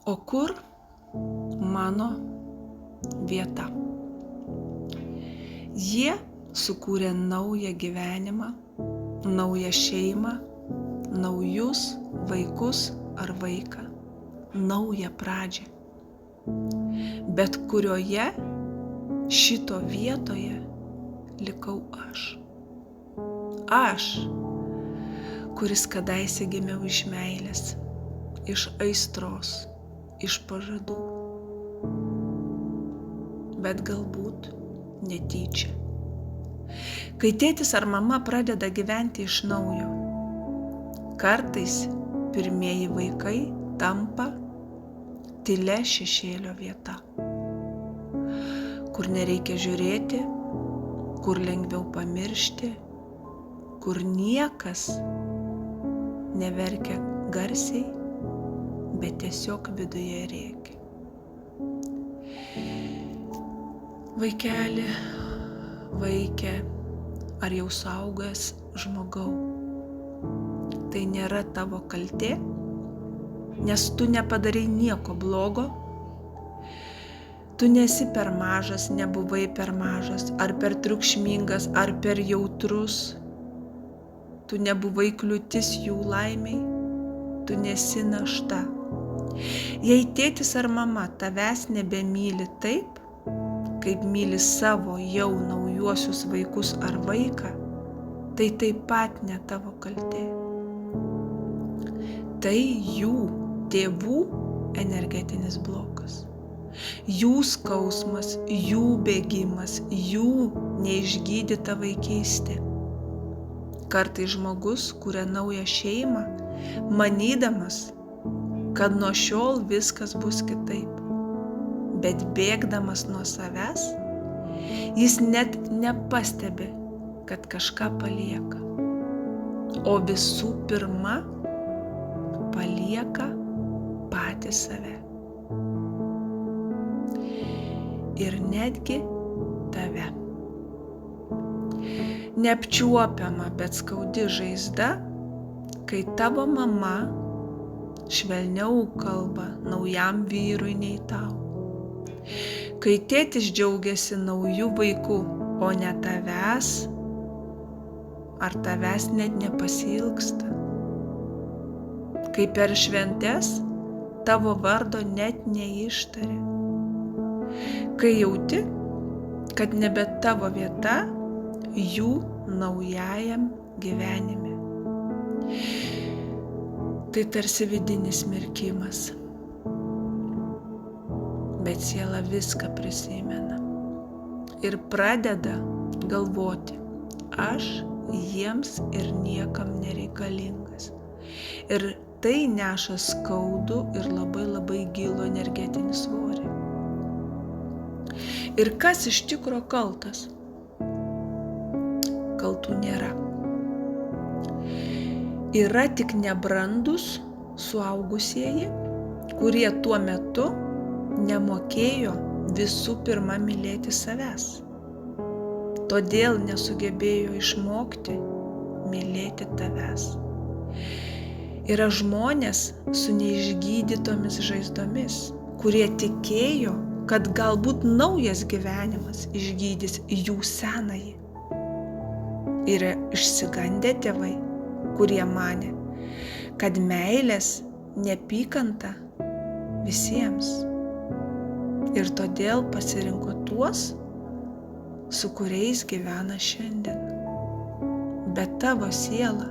O kur mano vieta? Jie sukūrė naują gyvenimą, naują šeimą, naujus vaikus ar vaiką, naują pradžią. Bet kurioje šito vietoje likau aš. Aš, kuris kadaise gimiau iš meilės, iš aistros, iš pažadų. Bet galbūt netyčia. Kai tėtis ar mama pradeda gyventi iš naujo, kartais pirmieji vaikai tampa tylia šešėlio vieta, kur nereikia žiūrėti, kur lengviau pamiršti, kur niekas neverkia garsiai, bet tiesiog viduje rėkia. Vaikeli, vaikė, ar jau suaugęs žmogau, tai nėra tavo kaltė, nes tu nepadarai nieko blogo. Tu nesi per mažas, nebuvai per mažas, ar per triukšmingas, ar per jautrus. Tu nebuvai kliūtis jų laimiai, tu nesi našta. Jei tėtis ar mama tavęs nebemyli taip, kaip myli savo jau naujuosius vaikus ar vaiką, tai taip pat ne tavo kaltė. Tai jų tėvų energetinis blokas, jų skausmas, jų bėgimas, jų neišgydyta vaikystė. Kartais žmogus kuria naują šeimą, manydamas, kad nuo šiol viskas bus kitaip. Bet bėgdamas nuo savęs, jis net nepastebi, kad kažką palieka. O visų pirma, palieka patį save. Ir netgi tave. Neapčiuopiama, bet skaudi žaizda, kai tavo mama švelniau kalba naujam vyrui nei tau. Kai tėtis džiaugiasi naujų vaikų, o ne tavęs, ar tavęs net nepasiilgsta. Kai per šventes tavo vardo net neištaria. Kai jauti, kad nebe tavo vieta jų naujajam gyvenime. Tai tarsi vidinis mirkimas. Bet siela viską prisimena ir pradeda galvoti, aš jiems ir niekam nereikalingas. Ir tai neša skaudų ir labai gilų energetinį svorį. Ir kas iš tikro kaltas? Kaltų nėra. Yra tik nebrandus suaugusieji, kurie tuo metu nemokėjo visų pirma mylėti savęs. Todėl nesugebėjo išmokti mylėti tavęs. Yra žmonės su neišgydytomis žaizdomis, kurie tikėjo, kad galbūt naujas gyvenimas išgydys jų senąjį. Yra išsigandę tėvai, kurie manė, kad meilės neapykanta visiems. Ir todėl pasirinko tuos, su kuriais gyvena šiandien. Bet tavo siela,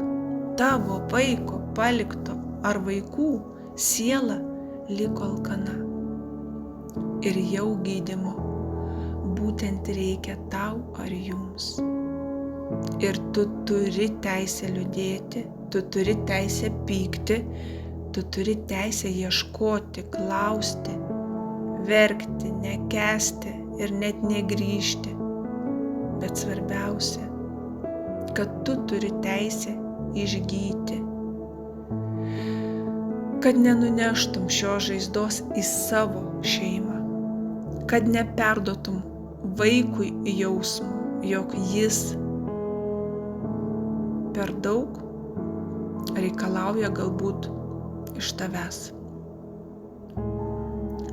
tavo vaiko palikto ar vaikų siela liko alkana. Ir jau gydymo būtent reikia tau ar jums. Ir tu turi teisę liūdėti, tu turi teisę pykti, tu turi teisę ieškoti, klausti, verkti, nekęsti ir net negrįžti. Bet svarbiausia, kad tu turi teisę išgyti. Kad nenuneštum šios žaizdos į savo šeimą. Kad neperduotum vaikui jausmų, jog jis per daug reikalauja galbūt iš tavęs.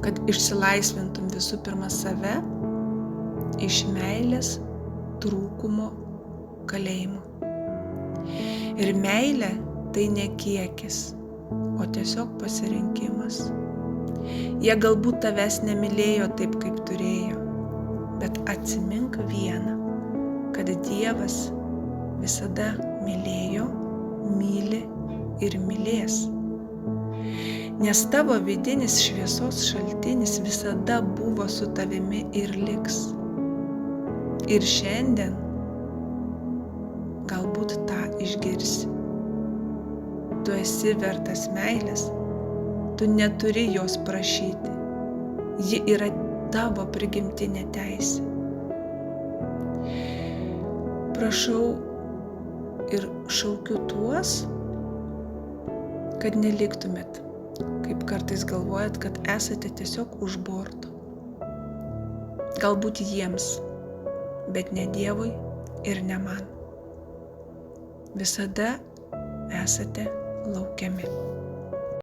kad išsilaisvintum visų pirma save iš meilės trūkumo kalėjimo. Ir meilė tai ne kiekis, o tiesiog pasirinkimas. Jie galbūt tavęs nemylėjo taip, kaip turėjo, bet atsimink vieną, kad Dievas visada mylėjo, myli ir mylės. Nes tavo vidinis šviesos šaltinis visada buvo su tavimi ir liks. Ir šiandien galbūt tą išgirsi. Tu esi vertas meilės, tu neturi jos prašyti. Ji yra tavo prigimtinė teisė. Prašau ir šaukiu tuos, kad neliktumėt, kaip kartais galvojat, kad esate tiesiog už borto. Galbūt jiems, bet ne Dievui ir ne man. Visada esate laukiami.